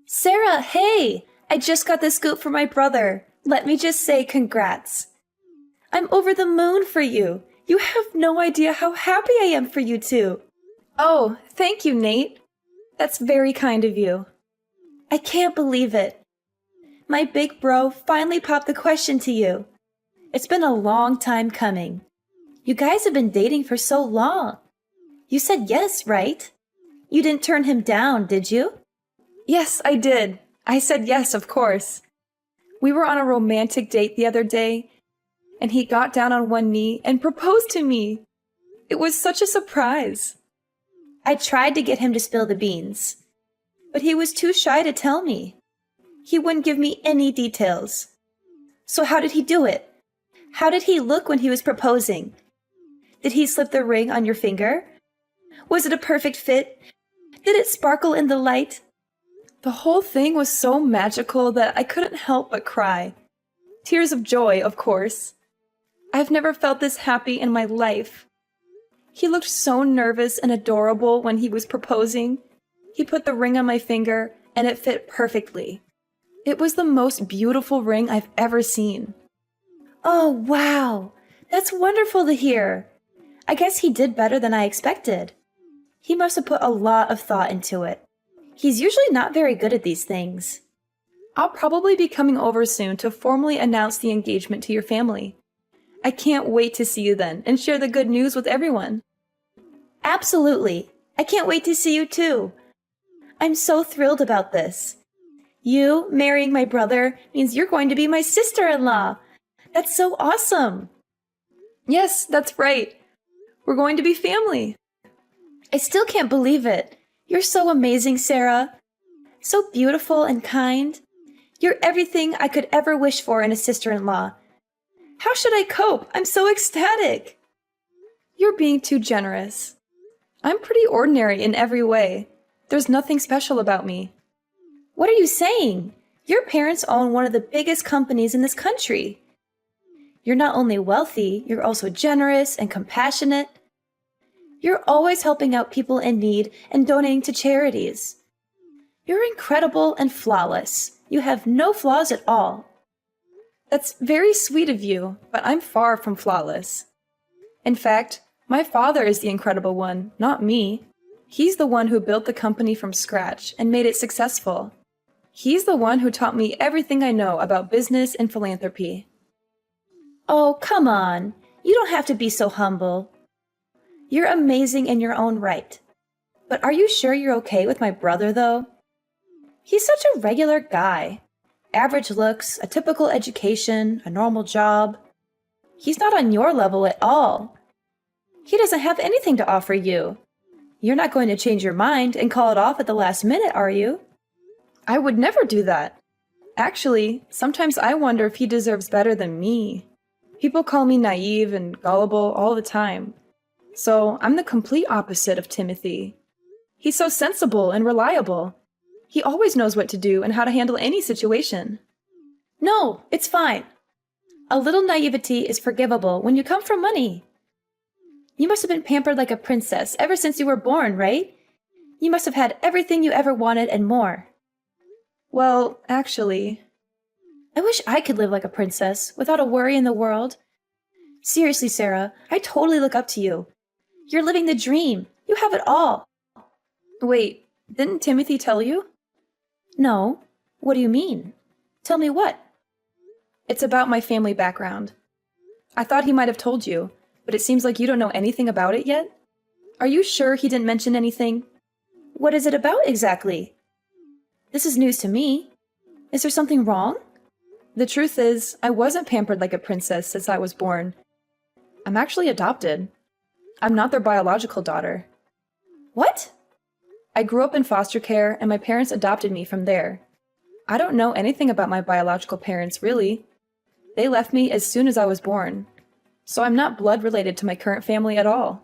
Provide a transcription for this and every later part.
Sarah, hey! I just got the scoop for my brother. Let me just say congrats. I'm over the moon for you. You have no idea how happy I am for you two. Oh, thank you, Nate. That's very kind of you. I can't believe it. My big bro finally popped the question to you. It's been a long time coming. You guys have been dating for so long. You said yes, right? You didn't turn him down, did you? Yes, I did. I said yes, of course. We were on a romantic date the other day, and he got down on one knee and proposed to me. It was such a surprise. I tried to get him to spill the beans, but he was too shy to tell me. He wouldn't give me any details. So how did he do it? How did he look when he was proposing? Did he slip the ring on your finger? Was it a perfect fit? Did it sparkle in the light? The whole thing was so magical that I couldn't help but cry. Tears of joy, of course. I've never felt this happy in my life. He looked so nervous and adorable when he was proposing. He put the ring on my finger, and it fit perfectly. It was the most beautiful ring I've ever seen. Oh, wow! That's wonderful to hear. I guess he did better than I expected. He must have put a lot of thought into it. He's usually not very good at these things. I'll probably be coming over soon to formally announce the engagement to your family. I can't wait to see you then and share the good news with everyone. Absolutely. I can't wait to see you too. I'm so thrilled about this. You marrying my brother means you're going to be my sister-in-law. That's so awesome. Yes, that's right. We're going to be family. I still can't believe it. You're so amazing, Sarah. So beautiful and kind. You're everything I could ever wish for in a sister-in-law. How should I cope? I'm so ecstatic. You're being too generous. I'm pretty ordinary in every way. There's nothing special about me. What are you saying? Your parents own one of the biggest companies in this country. You're not only wealthy, you're also generous and compassionate. You're always helping out people in need and donating to charities. You're incredible and flawless. You have no flaws at all. That's very sweet of you, but I'm far from flawless. In fact, my father is the incredible one, not me. He's the one who built the company from scratch and made it successful. He's the one who taught me everything I know about business and philanthropy. Oh, come on. You don't have to be so humble. You're amazing in your own right. But are you sure you're okay with my brother, though? He's such a regular guy. Average looks, a typical education, a normal job. He's not on your level at all. He doesn't have anything to offer you. You're not going to change your mind and call it off at the last minute, are you? I would never do that. Actually, sometimes I wonder if he deserves better than me. People call me naive and gullible all the time. So I'm the complete opposite of Timothy. He's so sensible and reliable. He always knows what to do and how to handle any situation. No, it's fine. A little naivety is forgivable when you come from money. You must have been pampered like a princess ever since you were born, right? You must have had everything you ever wanted and more. Well, actually, I wish I could live like a princess without a worry in the world. Seriously, Sarah, I totally look up to you. You're living the dream. You have it all. Wait, didn't Timothy tell you? No. What do you mean? Tell me what? It's about my family background. I thought he might have told you, but it seems like you don't know anything about it yet. Are you sure he didn't mention anything? What is it about exactly? This is news to me. Is there something wrong? The truth is, I wasn't pampered like a princess since I was born. I'm actually adopted. I'm not their biological daughter. What? I grew up in foster care, and my parents adopted me from there. I don't know anything about my biological parents, really. They left me as soon as I was born. So I'm not blood related to my current family at all.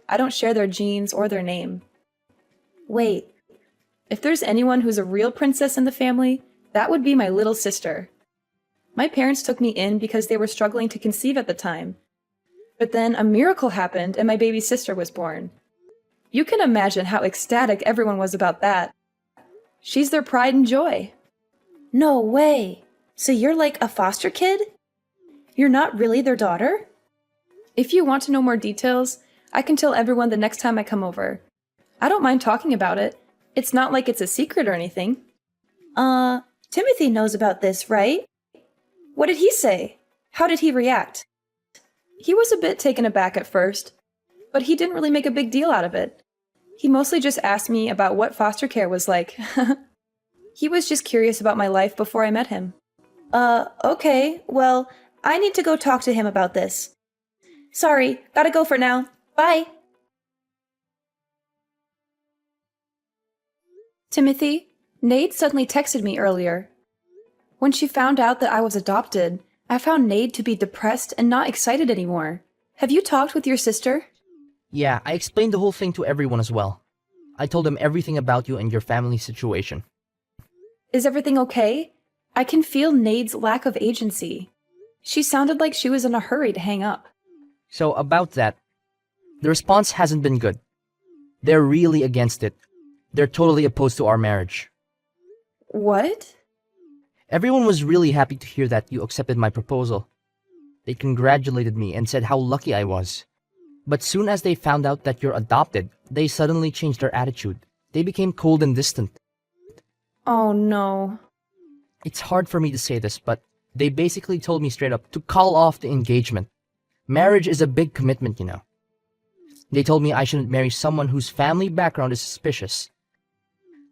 I don't share their genes or their name. Wait. If there's anyone who's a real princess in the family, that would be my little sister. My parents took me in because they were struggling to conceive at the time. But then a miracle happened and my baby sister was born. You can imagine how ecstatic everyone was about that. She's their pride and joy. No way. So you're like a foster kid? You're not really their daughter? If you want to know more details, I can tell everyone the next time I come over. I don't mind talking about it. It's not like it's a secret or anything. Timothy knows about this, right? What did he say? How did he react? He was a bit taken aback at first, but he didn't really make a big deal out of it. He mostly just asked me about what foster care was like. He was just curious about my life before I met him. Okay, well, I need to go talk to him about this. Sorry, gotta go for now. Bye! Timothy, Nade suddenly texted me earlier. When she found out that I was adopted, I found Nade to be depressed and not excited anymore. Have you talked with your sister? Yeah, I explained the whole thing to everyone as well. I told them everything about you and your family situation. Is everything okay? I can feel Nade's lack of agency. She sounded like she was in a hurry to hang up. So about that, the response hasn't been good. They're really against it. They're totally opposed to our marriage. What? Everyone was really happy to hear that you accepted my proposal. They congratulated me and said how lucky I was. But soon as they found out that you're adopted, they suddenly changed their attitude. They became cold and distant. Oh no. It's hard for me to say this, but they basically told me straight up to call off the engagement. Marriage is a big commitment, you know. They told me I shouldn't marry someone whose family background is suspicious.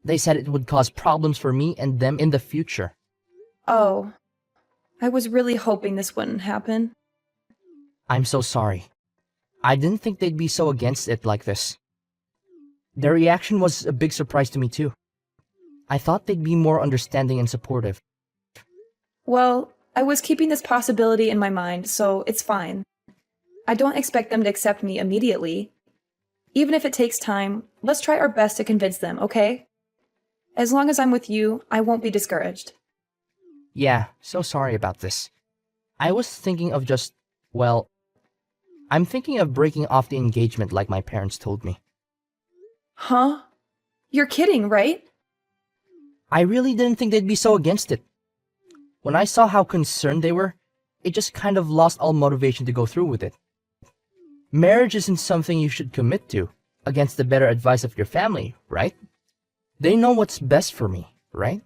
They said it would cause problems for me and them in the future. Oh, I was really hoping this wouldn't happen. I'm so sorry. I didn't think they'd be so against it like this. Their reaction was a big surprise to me too. I thought they'd be more understanding and supportive. Well, I was keeping this possibility in my mind, so it's fine. I don't expect them to accept me immediately. Even if it takes time, let's try our best to convince them, okay? As long as I'm with you, I won't be discouraged. Yeah, so sorry about this. I was thinking of I'm thinking of breaking off the engagement like my parents told me. Huh? You're kidding, right? I really didn't think they'd be so against it. When I saw how concerned they were, it just kind of lost all motivation to go through with it. Marriage isn't something you should commit to against the better advice of your family, right? They know what's best for me, right?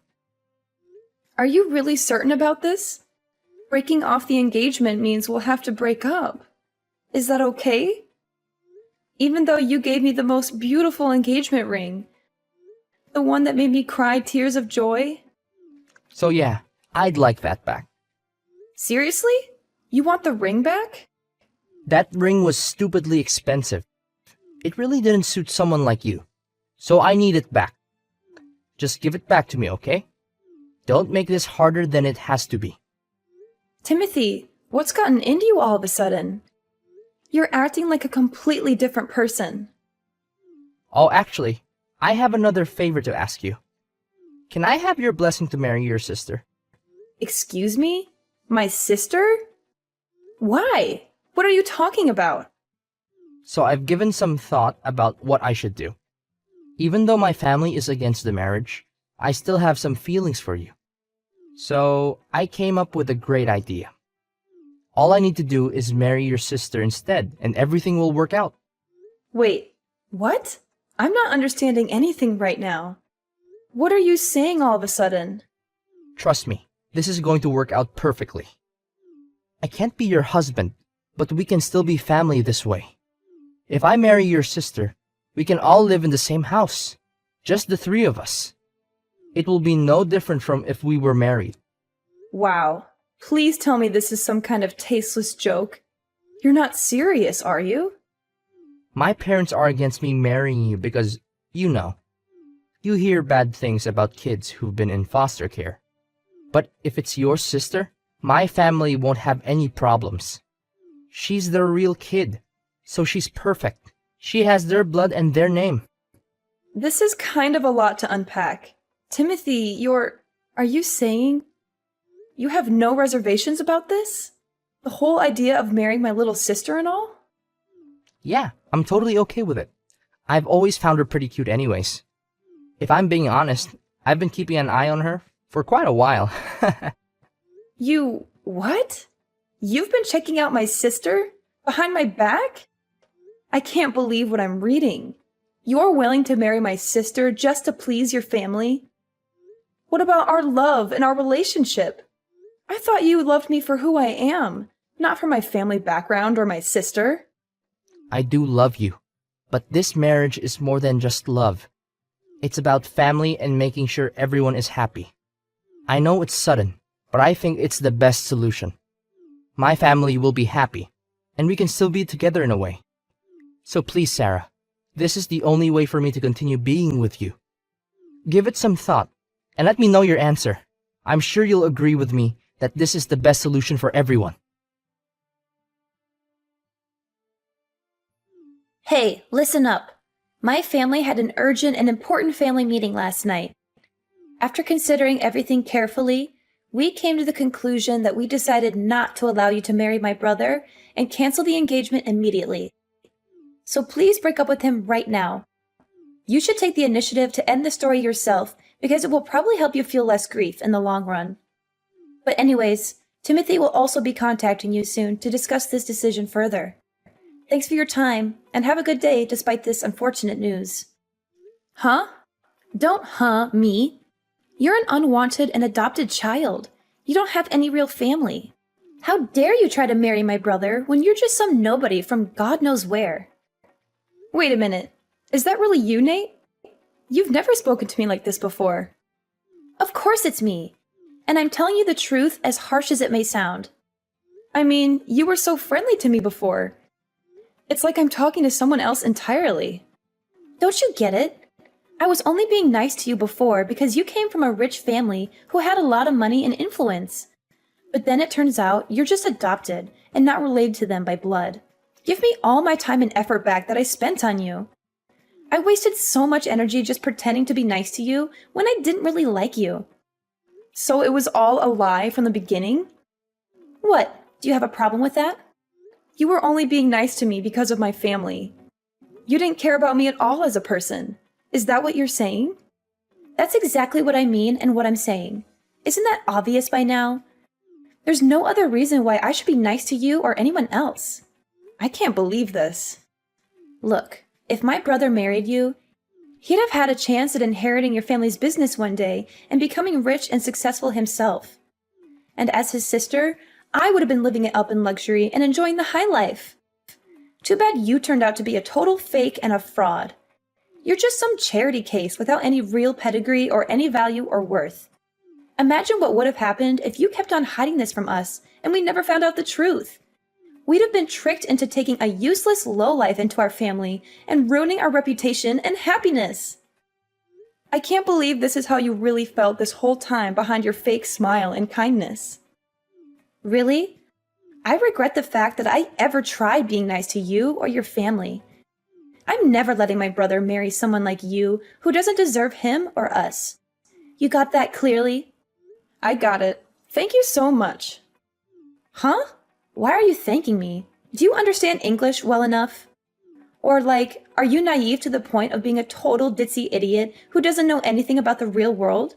Are you really certain about this? Breaking off the engagement means we'll have to break up. Is that okay? Even though you gave me the most beautiful engagement ring, the one that made me cry tears of joy? So yeah, I'd like that back. Seriously? You want the ring back? That ring was stupidly expensive. It really didn't suit someone like you. So I need it back. Just give it back to me, okay? Don't make this harder than it has to be. Timothy, what's gotten into you all of a sudden? You're acting like a completely different person. Oh, actually, I have another favor to ask you. Can I have your blessing to marry your sister? Excuse me? My sister? Why? What are you talking about? So I've given some thought about what I should do. Even though my family is against the marriage, I still have some feelings for you. So I came up with a great idea. All I need to do is marry your sister instead, and everything will work out. Wait, what? I'm not understanding anything right now. What are you saying all of a sudden? Trust me, this is going to work out perfectly. I can't be your husband, but we can still be family this way. If I marry your sister, we can all live in the same house. Just the three of us. It will be no different from if we were married. Wow. Please tell me this is some kind of tasteless joke. You're not serious, are you? My parents are against me marrying you because, you know, you hear bad things about kids who've been in foster care. But if it's your sister, my family won't have any problems. She's their real kid, so she's perfect. She has their blood and their name. This is kind of a lot to unpack. Timothy, are you saying you have no reservations about this? The whole idea of marrying my little sister and all? Yeah, I'm totally okay with it. I've always found her pretty cute anyways. If I'm being honest, I've been keeping an eye on her for quite a while. You what? You've been checking out my sister? Behind my back? I can't believe what I'm reading. You're willing to marry my sister just to please your family? What about our love and our relationship? I thought you loved me for who I am, not for my family background or my sister. I do love you, but this marriage is more than just love. It's about family and making sure everyone is happy. I know it's sudden, but I think it's the best solution. My family will be happy, and we can still be together in a way. So please, Sarah, this is the only way for me to continue being with you. Give it some thought, and let me know your answer. I'm sure you'll agree with me that this is the best solution for everyone. Hey, listen up. My family had an urgent and important family meeting last night. After considering everything carefully, we came to the conclusion that we decided not to allow you to marry my brother and cancel the engagement immediately. So please break up with him right now. You should take the initiative to end the story yourself because it will probably help you feel less grief in the long run. But anyways, Timothy will also be contacting you soon to discuss this decision further. Thanks for your time, and have a good day despite this unfortunate news. Huh? Don't me. You're an unwanted and adopted child. You don't have any real family. How dare you try to marry my brother when you're just some nobody from God knows where? Wait a minute. Is that really you, Nate? You've never spoken to me like this before. Of course it's me. And I'm telling you the truth, as harsh as it may sound. I mean, you were so friendly to me before. It's like I'm talking to someone else entirely. Don't you get it? I was only being nice to you before because you came from a rich family who had a lot of money and influence. But then it turns out you're just adopted and not related to them by blood. Give me all my time and effort back that I spent on you. I wasted so much energy just pretending to be nice to you when I didn't really like you. So it was all a lie from the beginning? What, do you have a problem with that? You were only being nice to me because of my family. You didn't care about me at all as a person. Is that what you're saying? That's exactly what I mean and what I'm saying. Isn't that obvious by now? There's no other reason why I should be nice to you or anyone else. I can't believe this. Look, if my brother married you, he'd have had a chance at inheriting your family's business one day and becoming rich and successful himself. And as his sister, I would have been living it up in luxury and enjoying the high life. Too bad you turned out to be a total fake and a fraud. You're just some charity case without any real pedigree or any value or worth. Imagine what would have happened if you kept on hiding this from us and we never found out the truth. We'd have been tricked into taking a useless lowlife into our family and ruining our reputation and happiness. I can't believe this is how you really felt this whole time behind your fake smile and kindness. Really? I regret the fact that I ever tried being nice to you or your family. I'm never letting my brother marry someone like you who doesn't deserve him or us. You got that clearly? I got it. Thank you so much. Huh? Why are you thanking me? Do you understand English well enough? Or are you naive to the point of being a total ditzy idiot who doesn't know anything about the real world?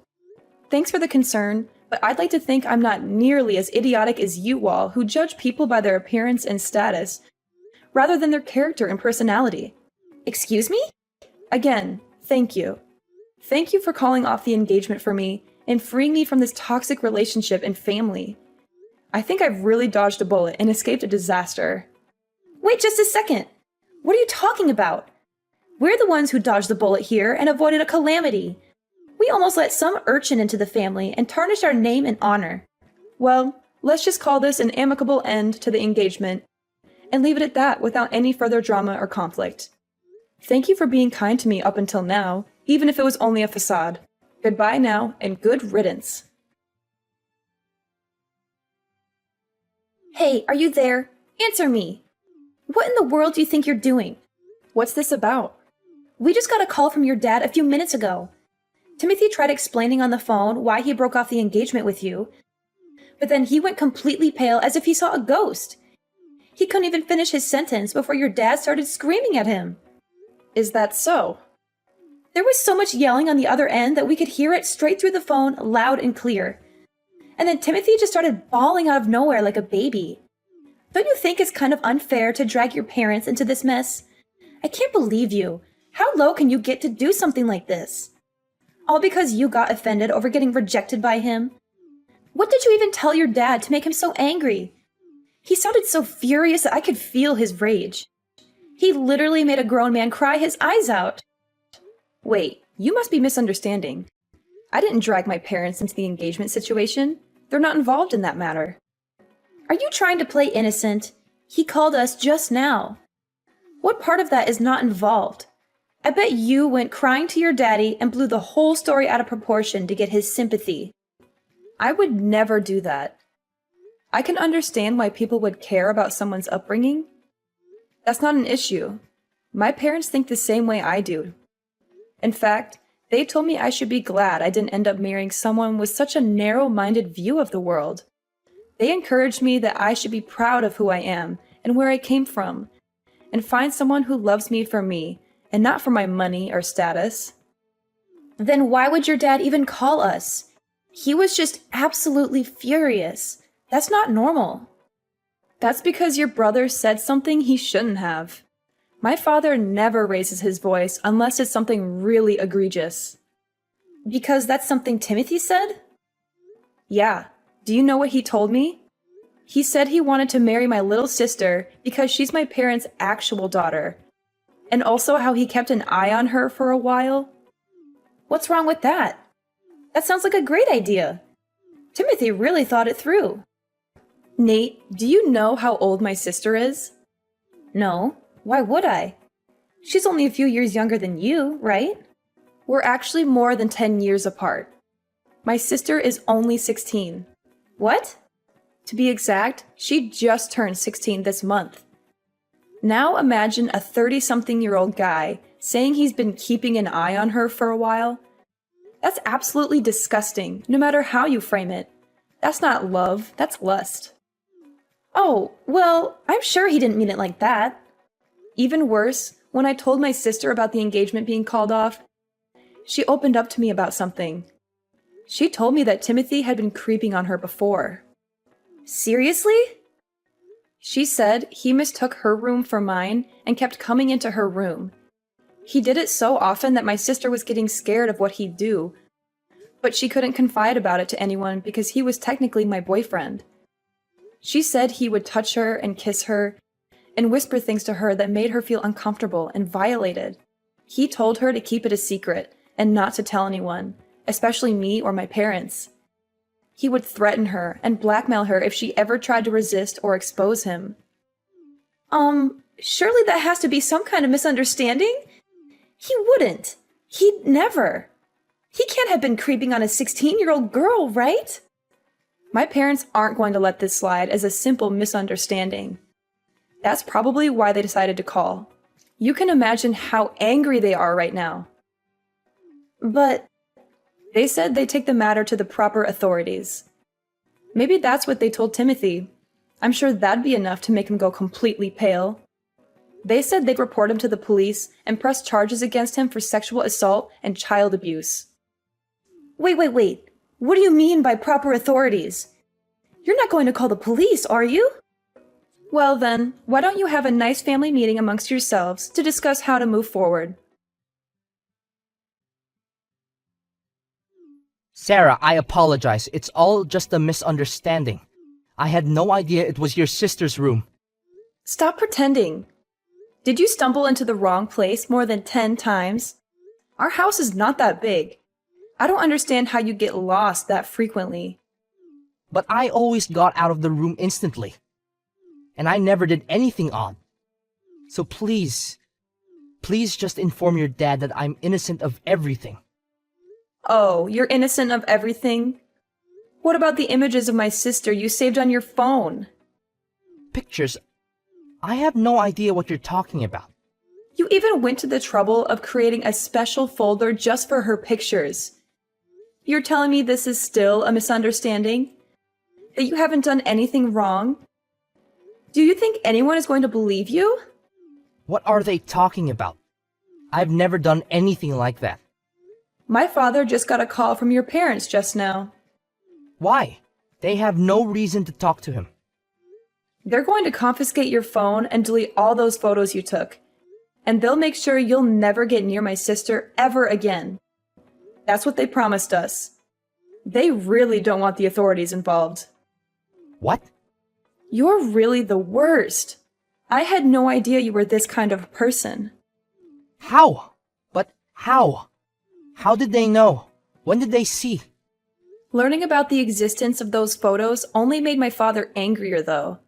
Thanks for the concern, but I'd like to think I'm not nearly as idiotic as you all who judge people by their appearance and status, rather than their character and personality. Excuse me? Again, thank you. Thank you for calling off the engagement for me and freeing me from this toxic relationship and family. I think I've really dodged a bullet and escaped a disaster. Wait just a second! What are you talking about? We're the ones who dodged the bullet here and avoided a calamity. We almost let some urchin into the family and tarnished our name and honor. Well, let's just call this an amicable end to the engagement and leave it at that without any further drama or conflict. Thank you for being kind to me up until now, even if it was only a facade. Goodbye now, and good riddance. Hey, are you there? Answer me. What in the world do you think you're doing? What's this about? We just got a call from your dad a few minutes ago. Timothy tried explaining on the phone why he broke off the engagement with you, but then he went completely pale as if he saw a ghost. He couldn't even finish his sentence before your dad started screaming at him. Is that so? There was so much yelling on the other end that we could hear it straight through the phone, loud and clear. And then Timothy just started bawling out of nowhere like a baby. Don't you think it's kind of unfair to drag your parents into this mess? I can't believe you. How low can you get to do something like this? All because you got offended over getting rejected by him? What did you even tell your dad to make him so angry? He sounded so furious that I could feel his rage. He literally made a grown man cry his eyes out. Wait, you must be misunderstanding. I didn't drag my parents into the engagement situation. They're not involved in that matter. Are you trying to play innocent? He called us just now. What part of that is not involved? I bet you went crying to your daddy and blew the whole story out of proportion to get his sympathy. I would never do that. I can understand why people would care about someone's upbringing. That's not an issue. My parents think the same way I do. In fact, they told me I should be glad I didn't end up marrying someone with such a narrow-minded view of the world. They encouraged me that I should be proud of who I am and where I came from, and find someone who loves me for me, and not for my money or status. Then why would your dad even call us? He was just absolutely furious. That's not normal. That's because your brother said something he shouldn't have. My father never raises his voice unless it's something really egregious. Because that's something Timothy said? Yeah. Do you know what he told me? He said he wanted to marry my little sister because she's my parents' actual daughter. And also how he kept an eye on her for a while. What's wrong with that? That sounds like a great idea. Timothy really thought it through. Nate, do you know how old my sister is? No. Why would I? She's only a few years younger than you, right? We're actually more than 10 years apart. My sister is only 16. What? To be exact, she just turned 16 this month. Now imagine a 30-something-year-old guy saying he's been keeping an eye on her for a while. That's absolutely disgusting, no matter how you frame it. That's not love, that's lust. Oh, well, I'm sure he didn't mean it like that. Even worse, when I told my sister about the engagement being called off, she opened up to me about something. She told me that Timothy had been creeping on her before. Seriously? She said he mistook her room for mine and kept coming into her room. He did it so often that my sister was getting scared of what he'd do, but she couldn't confide about it to anyone because he was technically my boyfriend. She said he would touch her and kiss her and whisper things to her that made her feel uncomfortable and violated. He told her to keep it a secret and not to tell anyone, especially me or my parents. He would threaten her and blackmail her if she ever tried to resist or expose him. Surely that has to be some kind of misunderstanding? He wouldn't. He'd never. He can't have been creeping on a 16-year-old girl, right? My parents aren't going to let this slide as a simple misunderstanding. That's probably why they decided to call. You can imagine how angry they are right now. But they said they'd take the matter to the proper authorities. Maybe that's what they told Timothy. I'm sure that'd be enough to make him go completely pale. They said they'd report him to the police and press charges against him for sexual assault and child abuse. Wait. What do you mean by proper authorities? You're not going to call the police, are you? Well then, why don't you have a nice family meeting amongst yourselves to discuss how to move forward? Sarah, I apologize. It's all just a misunderstanding. I had no idea it was your sister's room. Stop pretending. Did you stumble into the wrong place more than 10 times? Our house is not that big. I don't understand how you get lost that frequently. But I always got out of the room instantly. And I never did anything odd. So please just inform your dad that I'm innocent of everything. Oh, you're innocent of everything? What about the images of my sister you saved on your phone? Pictures? I have no idea what you're talking about. You even went to the trouble of creating a special folder just for her pictures. You're telling me this is still a misunderstanding? That you haven't done anything wrong? Do you think anyone is going to believe you? What are they talking about? I've never done anything like that. My father just got a call from your parents just now. Why? They have no reason to talk to him. They're going to confiscate your phone and delete all those photos you took. And they'll make sure you'll never get near my sister ever again. That's what they promised us. They really don't want the authorities involved. What? You're really the worst. I had no idea you were this kind of person. How? But how? How did they know? When did they see? Learning about the existence of those photos only made my father angrier, though.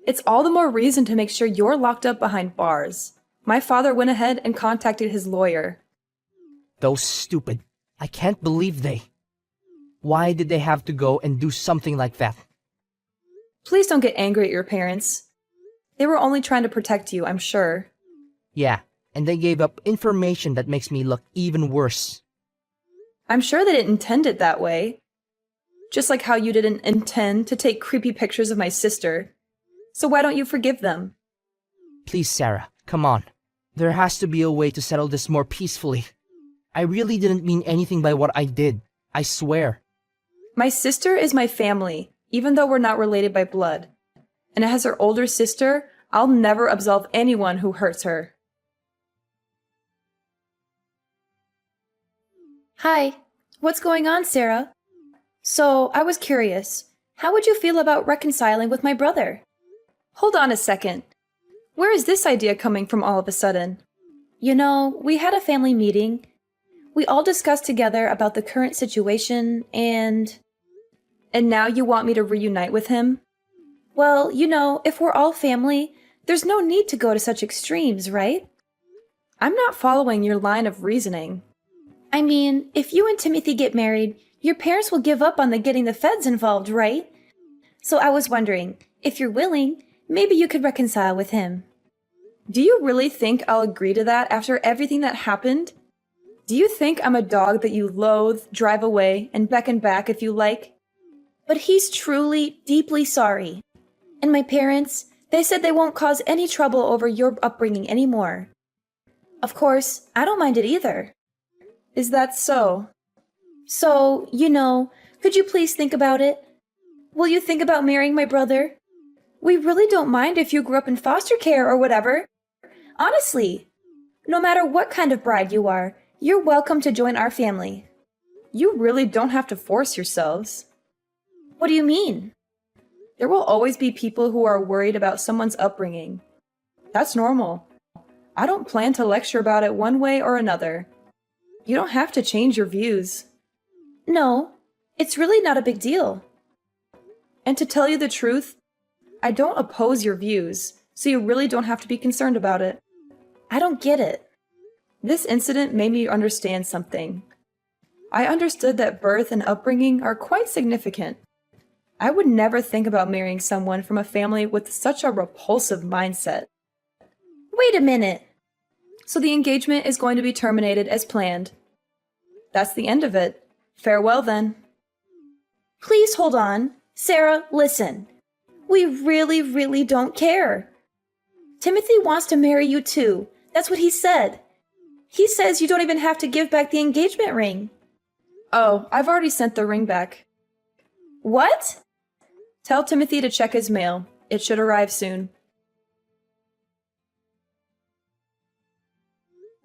It's all the more reason to make sure you're locked up behind bars. My father went ahead and contacted his lawyer. Those stupid. I can't believe they. Why did they have to go and do something like that? Please don't get angry at your parents. They were only trying to protect you, I'm sure. Yeah, and they gave up information that makes me look even worse. I'm sure they didn't intend it that way. Just like how you didn't intend to take creepy pictures of my sister. So why don't you forgive them? Please, Sarah, come on. There has to be a way to settle this more peacefully. I really didn't mean anything by what I did. I swear. My sister is my family, even though we're not related by blood. And as her older sister, I'll never absolve anyone who hurts her. Hi, what's going on, Sarah? So, I was curious. How would you feel about reconciling with my brother? Hold on a second. Where is this idea coming from all of a sudden? You know, we had a family meeting. We all discussed together about the current situation and now you want me to reunite with him? Well, you know, if we're all family, there's no need to go to such extremes, right? I'm not following your line of reasoning. I mean, if you and Timothy get married, your parents will give up on getting the feds involved, right? So I was wondering, if you're willing, maybe you could reconcile with him. Do you really think I'll agree to that after everything that happened? Do you think I'm a dog that you loathe, drive away, and beckon back if you like? But he's truly, deeply sorry. And my parents, they said they won't cause any trouble over your upbringing anymore. Of course, I don't mind it either. Is that so? So, you know, could you please think about it? Will you think about marrying my brother? We really don't mind if you grew up in foster care or whatever. Honestly, no matter what kind of bride you are, you're welcome to join our family. You really don't have to force yourselves. What do you mean? There will always be people who are worried about someone's upbringing. That's normal. I don't plan to lecture about it one way or another. You don't have to change your views. No, it's really not a big deal. And to tell you the truth, I don't oppose your views, so you really don't have to be concerned about it. I don't get it. This incident made me understand something. I understood that birth and upbringing are quite significant. I would never think about marrying someone from a family with such a repulsive mindset. Wait a minute. So the engagement is going to be terminated as planned. That's the end of it. Farewell then. Please hold on. Sarah, listen. We really don't care. Timothy wants to marry you too. That's what he said. He says you don't even have to give back the engagement ring. Oh, I've already sent the ring back. What? Tell Timothy to check his mail. It should arrive soon.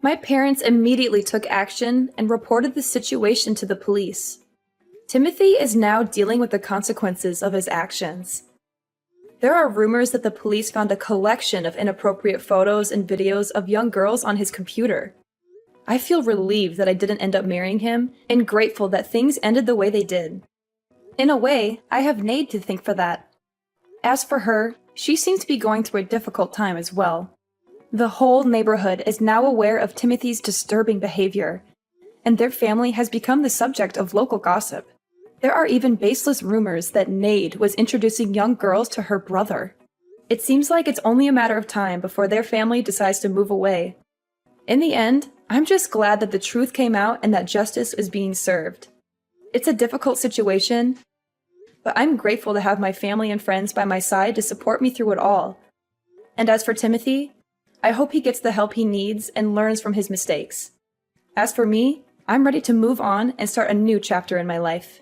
My parents immediately took action and reported the situation to the police. Timothy is now dealing with the consequences of his actions. There are rumors that the police found a collection of inappropriate photos and videos of young girls on his computer. I feel relieved that I didn't end up marrying him and grateful that things ended the way they did. In a way, I have Nade to thank for that. As for her, she seems to be going through a difficult time as well. The whole neighborhood is now aware of Timothy's disturbing behavior, and their family has become the subject of local gossip. There are even baseless rumors that Nade was introducing young girls to her brother. It seems like it's only a matter of time before their family decides to move away. In the end, I'm just glad that the truth came out and that justice is being served. It's a difficult situation, but I'm grateful to have my family and friends by my side to support me through it all. And as for Timothy, I hope he gets the help he needs and learns from his mistakes. As for me, I'm ready to move on and start a new chapter in my life.